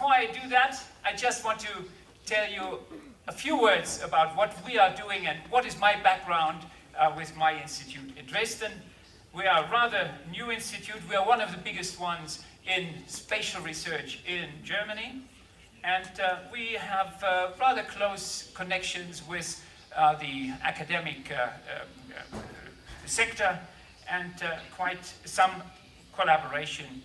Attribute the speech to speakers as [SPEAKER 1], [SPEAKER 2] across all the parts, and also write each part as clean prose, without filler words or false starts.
[SPEAKER 1] before I do that, I just want to tell you a few words about what we are doing and what is my background with my institute in Dresden. We are a rather new institute. We are one of the biggest ones in spatial research in Germany. And we have rather close connections with the academic sector and quite some collaboration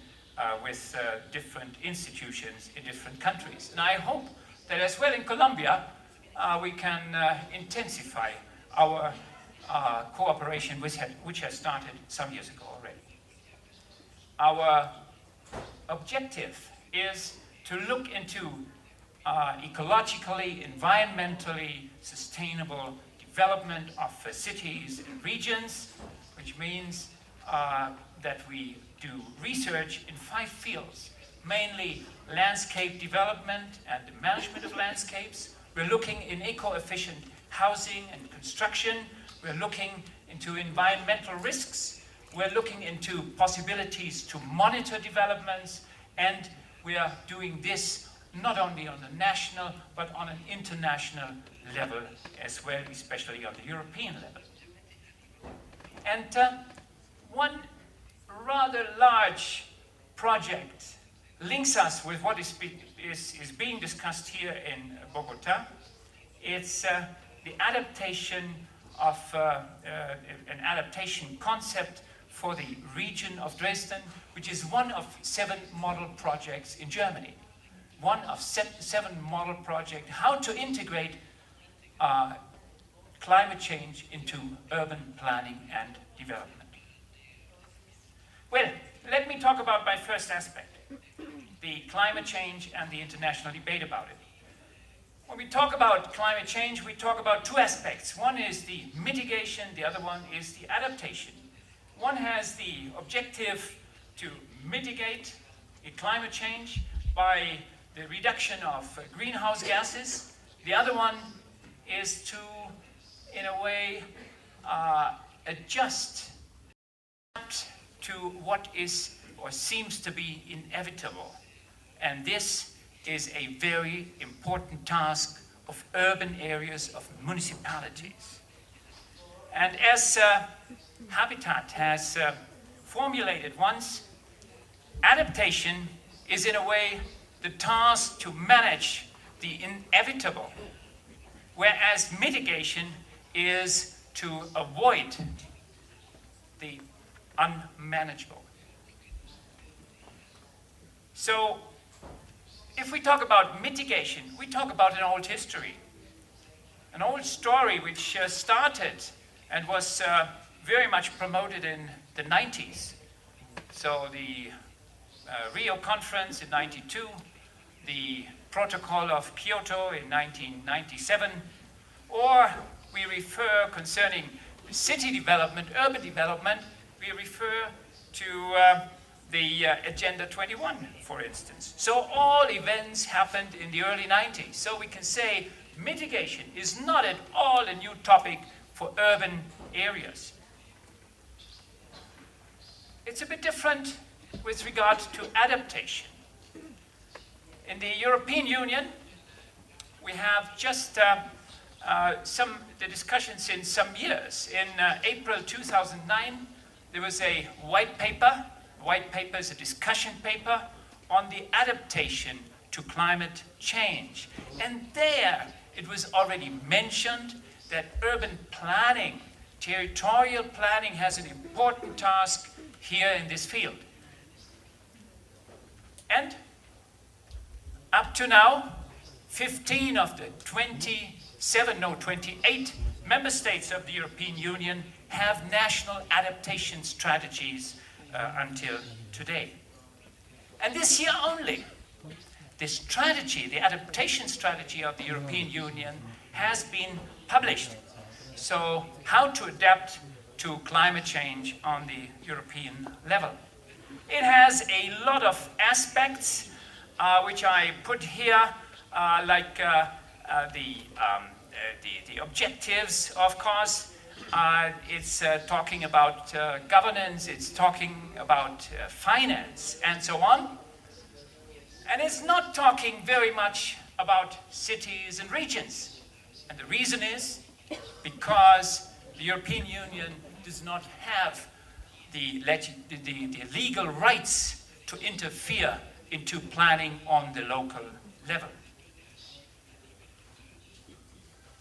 [SPEAKER 1] with different institutions in different countries. And I hope that as well in Colombia, we can intensify our cooperation which has started some years ago already. Our objective is to look into ecologically, environmentally sustainable development of cities and regions, which means that we do research in 5 fields, mainly landscape development and the management of landscapes. We're looking in eco-efficient housing and construction. We're looking into environmental risks. We're looking into possibilities to monitor developments, and we are doing this not only on the national, but on an international level as well, especially on the European level. And one rather large project links us with what is being discussed here in Bogotá. It's the adaptation of an adaptation concept for the region of Dresden, which is one of 7 model projects in Germany. One of 7 model projects, how to integrate climate change into urban planning and development. Well, let me talk about my first aspect, the climate change and the international debate about it. When we talk about climate change, we talk about 2 aspects. One is the mitigation, the other one is the adaptation. One has the objective to mitigate the climate change by the reduction of greenhouse gases. The other one is to, in a way, adjust to what is or seems to be inevitable. And this is a very important task of urban areas, of municipalities. And as Habitat has formulated once, adaptation is in a way the task to manage the inevitable, whereas mitigation is to avoid the unmanageable. So, if we talk about mitigation, we talk about an old history, an old story which started and was very much promoted in the 90s. So the Rio Conference in 92, the Protocol of Kyoto in 1997, or we refer concerning city development, urban development, we refer to the Agenda 21, for instance. So all events happened in the early 90s. So we can say mitigation is not at all a new topic for urban areas. It's a bit different with regard to adaptation. In the European Union, we have just the discussion since some years. In April 2009, there was a white paper. White paper is a discussion paper on the adaptation to climate change. And there it was already mentioned that urban planning, territorial planning, has an important task here in this field. And up to now, 15 of the 28 member states of the European Union have national adaptation strategies until today. And this year only, the strategy, the adaptation strategy of the European Union has been published. So, how to adapt to climate change on the European level. It has a lot of aspects which I put here, like the objectives, of course. It's talking about governance, it's talking about finance, and so on. And it's not talking very much about cities and regions. And the reason is because the European Union does not have the legal rights to interfere into planning on the local level.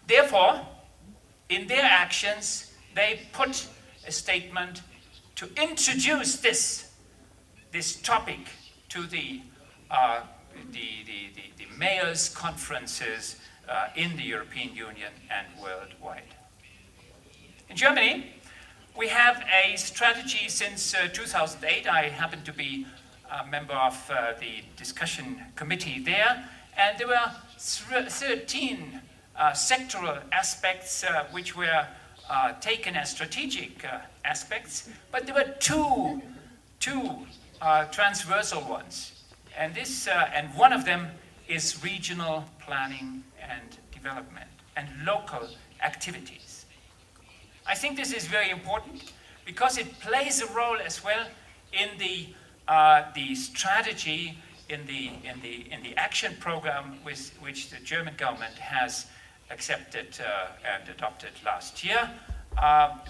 [SPEAKER 1] Therefore, in their actions, they put a statement to introduce this topic to the mayors' conferences in the European Union and worldwide. In Germany, we have a strategy since 2008. I happen to be a member of the discussion committee there, and there were 13 sectoral aspects which were taken as strategic aspects, but there were two transversal ones. And one of them is regional planning and development and local activities. I think this is very important because it plays a role as well in the strategy, in the action program which the German government has accepted and adopted last year,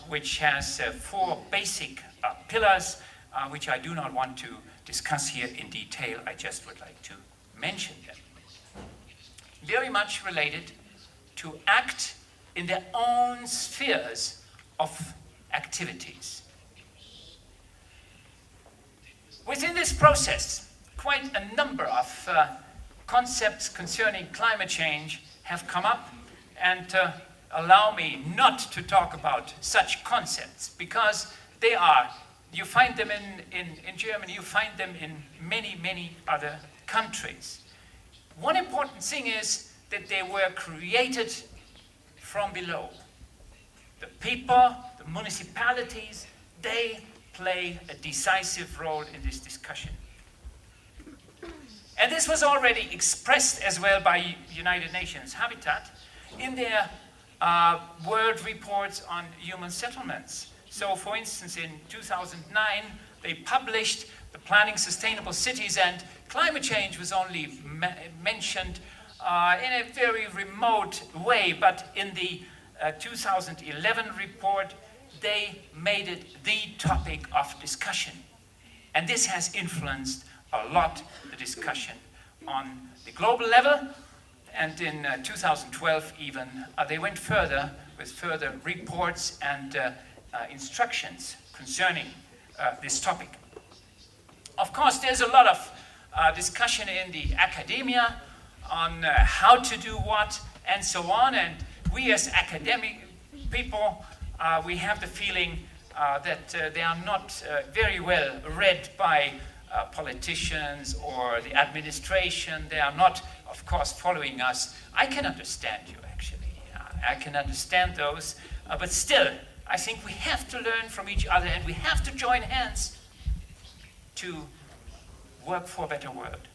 [SPEAKER 1] which has 4 basic pillars, which I do not want to discuss here in detail. I just would like to mention them. Very much related to act in their own spheres of activities. Within this process, quite a number of concepts concerning climate change have come up, and allow me not to talk about such concepts because they are, you find them in Germany, you find them in many other countries. One important thing is that they were created from below. The people, the municipalities, they play a decisive role in this discussion. And this was already expressed as well by United Nations Habitat in their world reports on human settlements. So, for instance, in 2009, they published the Planning Sustainable Cities, and climate change was only mentioned in a very remote way, but in the 2011 report, they made it the topic of discussion. And this has influenced a lot the discussion on the global level, and in 2012 even they went further with further reports and instructions concerning this topic. Of course, there's a lot of discussion in the academia on how to do what and so on, and we as academic people, we have the feeling that they are not very well read by politicians or the administration. They are not, of course, following us. I can understand you, actually. I can understand those, but still, I think we have to learn from each other, and we have to join hands to work for a better world.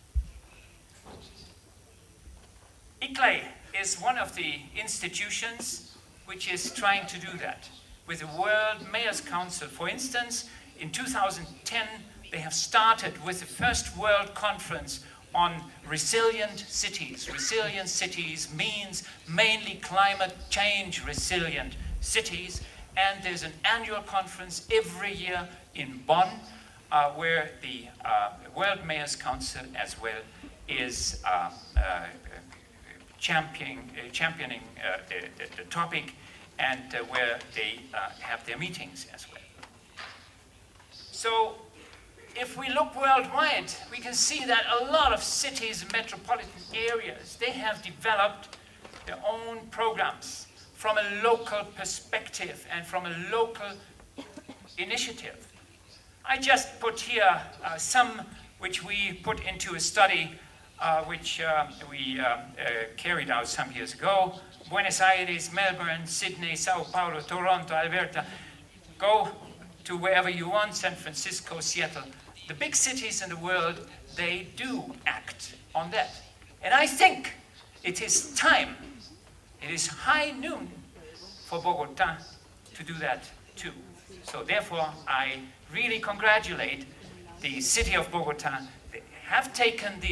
[SPEAKER 1] ICLEI is one of the institutions which is trying to do that. With the World Mayors Council, for instance, in 2010, they have started with the first World Conference on resilient cities. Resilient cities means mainly climate change resilient cities, and there's an annual conference every year in Bonn, where the World Mayors Council as well is championing the topic, and where they have their meetings as well. So, if we look worldwide, we can see that a lot of cities and metropolitan areas, they have developed their own programs from a local perspective and from a local initiative. I just put here some which we put into a study which we carried out some years ago. Buenos Aires, Melbourne, Sydney, Sao Paulo, Toronto, Alberta. Go to wherever you want, San Francisco, Seattle. The big cities in the world, they do act on that. And I think it is time, it is high noon for Bogotá to do that too. So therefore, I really congratulate the city of Bogotá. They have taken the